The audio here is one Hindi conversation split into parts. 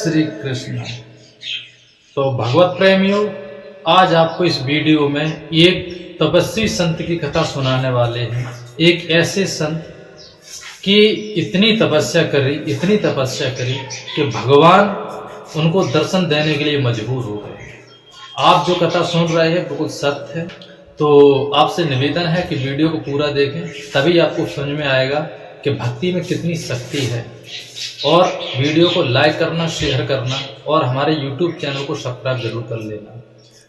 श्री कृष्ण। तो भगवत प्रेमियों, आज आपको इस वीडियो में एक तपस्वी संत की कथा सुनाने वाले हैं। एक ऐसे संत की इतनी तपस्या करी कि भगवान उनको दर्शन देने के लिए मजबूर हो गए। आप जो कथा सुन रहे हैं बिल्कुल सत्य है। तो आपसे निवेदन है कि वीडियो को पूरा देखें, तभी आपको समझ में आएगा कि भक्ति में कितनी शक्ति है। और वीडियो को लाइक करना, शेयर करना और हमारे YouTube चैनल को सब्सक्राइब जरूर कर लेना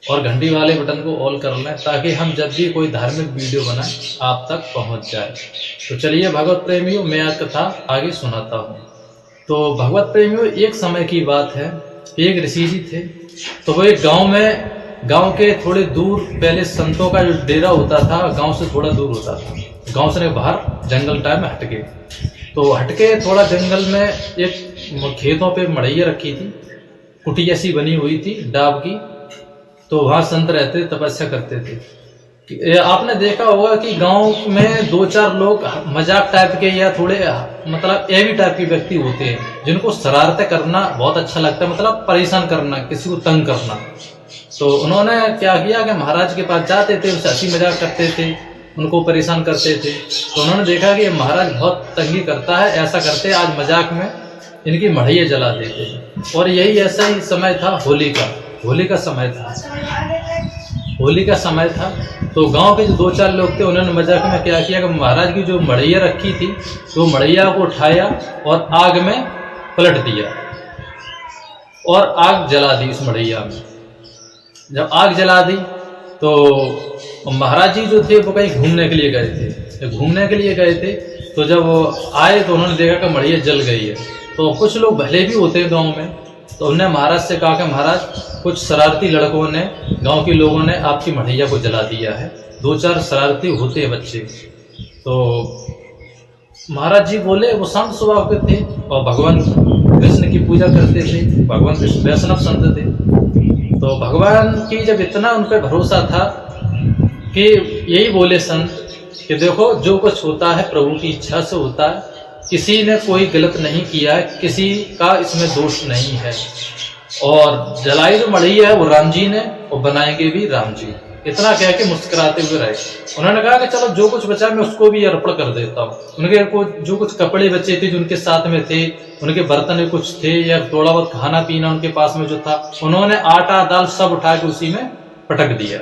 और घंटी वाले बटन को ऑल कर लें, ताकि हम जब भी कोई धार्मिक वीडियो बनाएं आप तक पहुंच जाए। तो चलिए भगवत प्रेमियों, मैं आज कथा आगे सुनाता हूं। तो भगवत प्रेमियों, एक समय की बात है, एक ऋषि जी थे। तो वो एक गांव के थोड़े दूर, पहले संतों का जो डेरा होता था गांव से थोड़ा दूर होता था। गांव से बाहर जंगल टाइप में हटके, तो हटके थोड़ा जंगल में एक खेतों पे मड़ैया रखी थी, कुटिया सी बनी हुई थी डाब की। तो वहां संत रहते, तपस्या करते थे। आपने देखा होगा कि गांव में दो चार लोग मजाक टाइप के या थोड़े मतलब एवी टाइप के व्यक्ति होते हैं, जिनको शरारतें करना बहुत अच्छा लगता है, मतलब परेशान करना, किसी को तंग करना। तो उन्होंने क्या किया कि महाराज के पास जाते थे, उससे हंसी मजाक करते थे, उनको परेशान करते थे। तो उन्होंने देखा कि महाराज बहुत तंगी करता है, ऐसा करते आज मजाक में इनकी मढ़ैया जला देते। और यही ऐसा ही समय था, होली का समय था। तो गांव के जो दो चार लोग थे, उन्होंने मजाक में क्या किया कि महाराज की जो मढ़ैया रखी थी, तो मढ़ैया को उठाया और आग में पलट दिया और आग जला दी उस मढ़ैया में। जब आग जला दी तो महाराज जी जो थे वो कहीं घूमने के लिए गए थे। तो जब वो आए तो उन्होंने देखा कि मढ़ैया जल गई है। तो कुछ लोग भले भी होते हैं गांव में, तो उन्होंने महाराज से कहा कि महाराज, कुछ शरारती लड़कों ने, गांव के लोगों ने आपकी मढ़ैया को जला दिया है। दो चार शरारती होते हैं बच्चे। तो महाराज जी बोले, वो शांत स्वभाव के थे और भगवान कृष्ण की पूजा करते थे, भगवान कृष्ण वैष्णव संत थे। तो भगवान की जब इतना उन पर भरोसा था कि यही बोले संत कि देखो, जो कुछ होता है प्रभु की इच्छा से होता है, किसी ने कोई गलत नहीं किया है, किसी का इसमें दोष नहीं है। और जलाई जो मढ़ैया है वो राम जी ने, और बनाएंगे भी राम जी। इतना कह के मुस्कुराते हुए रहे। उन्होंने कहा कि चलो जो कुछ बचा मैं उसको भी अर्पण कर देता हूँ। उनके जो कुछ कपड़े बचे थे जो उनके साथ में थे, उनके बर्तन कुछ थे या थोड़ा बहुत खाना पीना उनके पास में जो था, उन्होंने आटा दाल सब उठा के उसी में पटक दिया,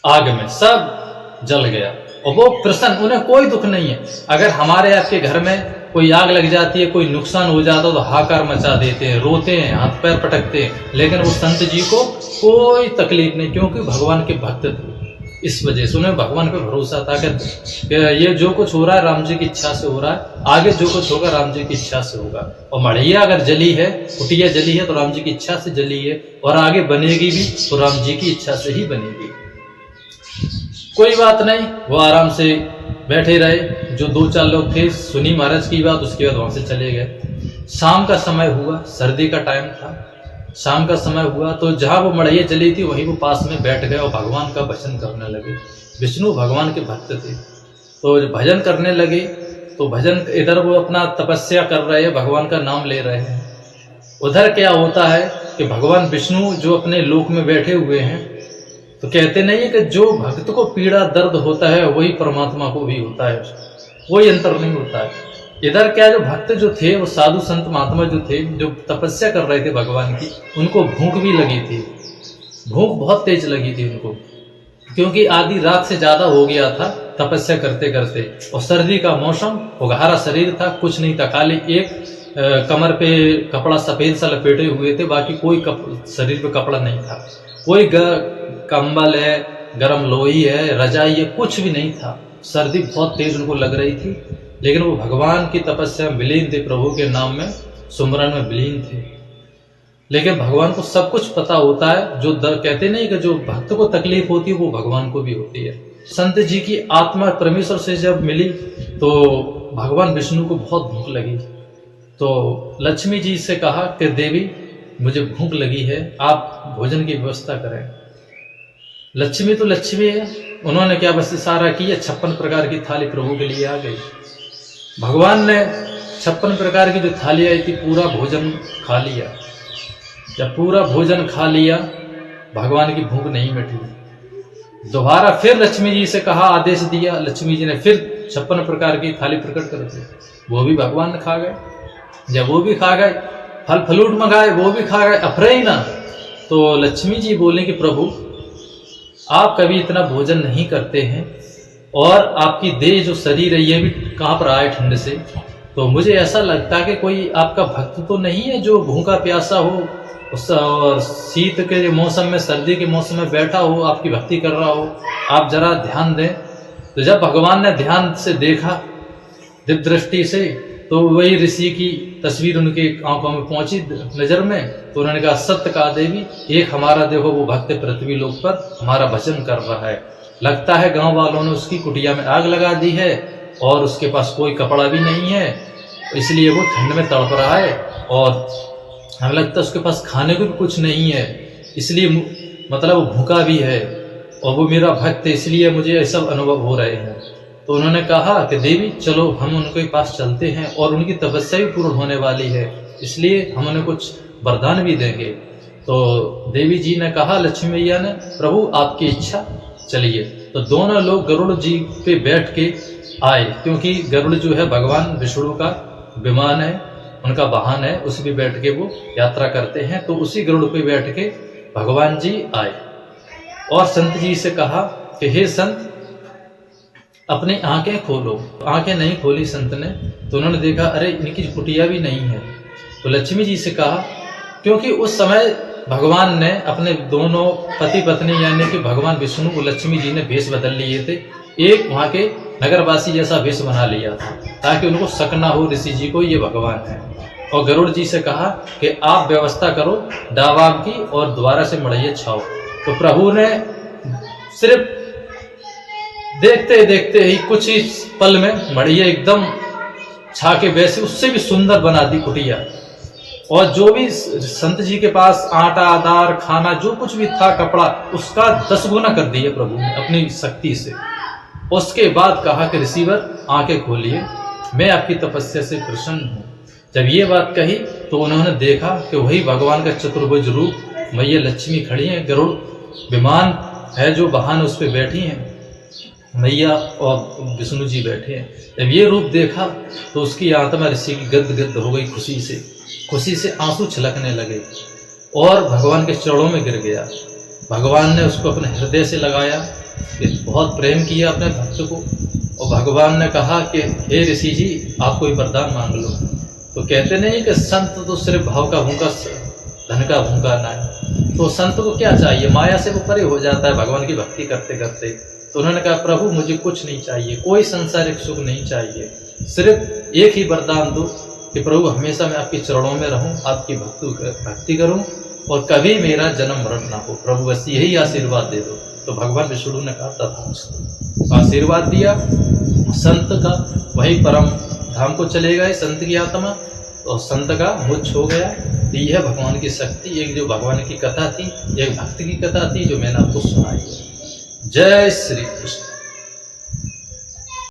आग में सब जल गया। और वो प्रसन्न, उन्हें कोई दुख नहीं है। अगर हमारे आपके घर में कोई आग लग जाती है, कोई नुकसान हो जाता है, तो हाहाकार मचा देते हैं, रोते हैं, हाथ पैर पटकते हैं। लेकिन वो संत जी को कोई तकलीफ नहीं, क्योंकि भगवान के भक्त थे। इस वजह से उन्हें भगवान पे भरोसा था कि ये जो कुछ हो रहा है राम जी की इच्छा से हो रहा है, आगे जो कुछ होगा राम जी की इच्छा से होगा। और मढ़ैया अगर जली है, कुटिया जली है, तो राम जी की इच्छा से जली है, और आगे बनेगी भी तो राम जी की इच्छा से ही बनेगी। कोई बात नहीं, वो आराम से बैठे रहे। जो दो चार लोग थे, सुनी महाराज की बात, उसके बाद वहां से चले गए। शाम का समय हुआ, सर्दी का टाइम था, शाम का समय हुआ। तो जहां वो मढ़ैया जली थी वहीं वो पास में बैठ गए और भगवान का भजन करने लगे। विष्णु भगवान के भक्त थे, तो भजन करने लगे। तो भजन, इधर वो अपना तपस्या कर रहे हैं, भगवान का नाम ले रहे हैं। उधर क्या होता है कि भगवान विष्णु जो अपने लोक में बैठे हुए हैं, तो कहते नहीं है कि जो भक्त को पीड़ा दर्द होता है वही परमात्मा को भी होता है, कोई अंतर नहीं होता है। इधर क्या, जो भक्त जो थे, वो साधु संत महात्मा जो थे, जो तपस्या कर रहे थे भगवान की, उनको भूख भी लगी थी। भूख बहुत तेज लगी थी उनको, क्योंकि आधी रात से ज्यादा हो गया था तपस्या करते करते। और सर्दी का मौसम, उघारा शरीर था, कुछ नहीं था, खाली एक कमर पे कपड़ा सफेद सा लपेटे हुए थे, बाकी कोई शरीर पे कपड़ा नहीं था। कोई कंबल है, गरम लोई है, रजाई है, कुछ भी नहीं था। सर्दी बहुत तेज उनको लग रही थी, लेकिन वो भगवान की तपस्या में विलीन थे, प्रभु के नाम में सुमरन में विलीन थे। लेकिन भगवान को सब कुछ पता होता है। जो कहते नहीं कि जो भक्त को तकलीफ होती है वो भगवान को भी होती है। संत जी की आत्मा परमेश्वर से जब मिली तो भगवान विष्णु को बहुत भूख लगी। तो लक्ष्मी जी से कहा कि देवी, मुझे भूख लगी है, आप भोजन की व्यवस्था करें। लक्ष्मी तो लक्ष्मी है, उन्होंने क्या बस इशारा किया, 56 प्रकार की थाली प्रभु के लिए आ गई। भगवान ने 56 प्रकार की जो थाली आई थी पूरा भोजन खा लिया। जब पूरा भोजन खा लिया भगवान की भूख नहीं मिटी। दोबारा फिर लक्ष्मी जी से कहा, आदेश दिया, लक्ष्मी जी ने फिर 56 प्रकार की थाली प्रकट कर दी। वो भी भगवान खा गए। जब वो भी खा गए, फल फ्रूट मंगाए वो भी खा गए, अफरे ही ना। तो लक्ष्मी जी बोले कि प्रभु आप कभी इतना भोजन नहीं करते हैं और आपकी देह जो शरीर है ये भी कांप रहा है ठंड से, तो मुझे ऐसा लगता है कि कोई आपका भक्त तो नहीं है जो भूखा प्यासा हो और शीत के मौसम में, सर्दी के मौसम में बैठा हो, आपकी भक्ति कर रहा हो, आप जरा ध्यान दें। तो जब भगवान ने ध्यान से देखा दिव्य दृष्टि से, तो वही ऋषि की तस्वीर उनके आंखों में पहुंची नजर में। तो उन्होंने कहा, सत्य कहा देवी, एक हमारा देखो वो भक्त पृथ्वी लोक पर हमारा भजन कर रहा है। लगता है गांव वालों ने उसकी कुटिया में आग लगा दी है और उसके पास कोई कपड़ा भी नहीं है, इसलिए वो ठंड में तड़प रहा है और हमें लगता है उसके पास खाने को भी कुछ नहीं है, इसलिए मतलब वो भूखा भी है और वो मेरा भक्त है, इसलिए मुझे ये सब अनुभव हो रहे हैं। तो उन्होंने कहा कि देवी चलो हम उनके पास चलते हैं और उनकी तपस्या भी पूर्ण होने वाली है, इसलिए हम उन्हें कुछ वरदान भी देंगे। तो देवी जी ने कहा, लक्ष्मी मैया ने, प्रभु आपकी इच्छा, चलिए। तो दोनों लोग गरुड़ जी पे बैठ के आए, क्योंकि गरुड़ जो है भगवान विष्णु का विमान है, उनका वाहन है, उसी पे बैठ के वो यात्रा करते हैं। तो उसी गरुड़ पे बैठ के भगवान जी आए और संत जी से कहा कि हे संत अपनी आंखें खोलो। आंखें नहीं खोली संत ने, तो उन्होंने देखा अरे इनकी कुटिया भी नहीं है। तो लक्ष्मी जी से कहा, क्योंकि उस समय भगवान ने अपने दोनों पति पत्नी यानी कि भगवान विष्णु को लक्ष्मी जी ने भेष बदल लिए थे, एक वहाँ के नगरवासी जैसा भेष बना लिया था ताकि उनको शक ना हो ऋषि जी को ये भगवान है। और गरुड़ जी से कहा कि आप व्यवस्था करो डाबाब की और दोबारा से मड़ैया छाओ। तो प्रभु ने सिर्फ देखते देखते ही कुछ ही पल में मड़ैया एकदम छा के वैसे उससे भी सुंदर बना दी कुटिया। और जो भी संत जी के पास आटा दार खाना जो कुछ भी था कपड़ा, उसका 10 गुना कर दिया प्रभु ने अपनी शक्ति से। उसके बाद कहा कि ऋषिवर आंखें खोलिए, मैं आपकी तपस्या से प्रसन्न हूँ। जब ये बात कही तो उन्होंने देखा कि वही भगवान का चतुर्भुज रूप मैया लक्ष्मी खड़ी हैं, गरुड़ विमान है जो वाहन उस पर बैठी हैं मैया और विष्णु जी बैठे हैं। जब ये रूप देखा तो उसकी आत्मा ऋषि की गद गद हो गई, खुशी से आंसू छलकने लगे और भगवान के चरणों में गिर गया। भगवान ने उसको अपने हृदय से लगाया, बहुत प्रेम किया अपने भक्त को। और भगवान ने कहा कि हे ऋषि जी आप कोई वरदान मांग लो। तो कहते नहीं कि संत तो सिर्फ भाव का भूखा, धन का भूखा ना है। तो संत को क्या चाहिए, माया से वो परे हो जाता है भगवान की भक्ति करते करते। तो उन्होंने कहा प्रभु मुझे कुछ नहीं चाहिए, कोई संसारिक सुख नहीं चाहिए, सिर्फ एक ही वरदान दो कि प्रभु हमेशा मैं आपके चरणों में रहूं, आपकी भक्ति करूं और कभी मेरा जन्म मरण ना हो, प्रभु बस यही आशीर्वाद दे दो। तो भगवान विष्णु ने कहा तथा आशीर्वाद दिया। संत का वही परम धाम को चले गए संत की आत्मा, और संत का मोक्ष हो गया। तो यह भगवान की शक्ति, एक जो भगवान की कथा थी, एक भक्त की कथा थी जो मैंने आपको सुनाई है। जय श्री कृष्ण।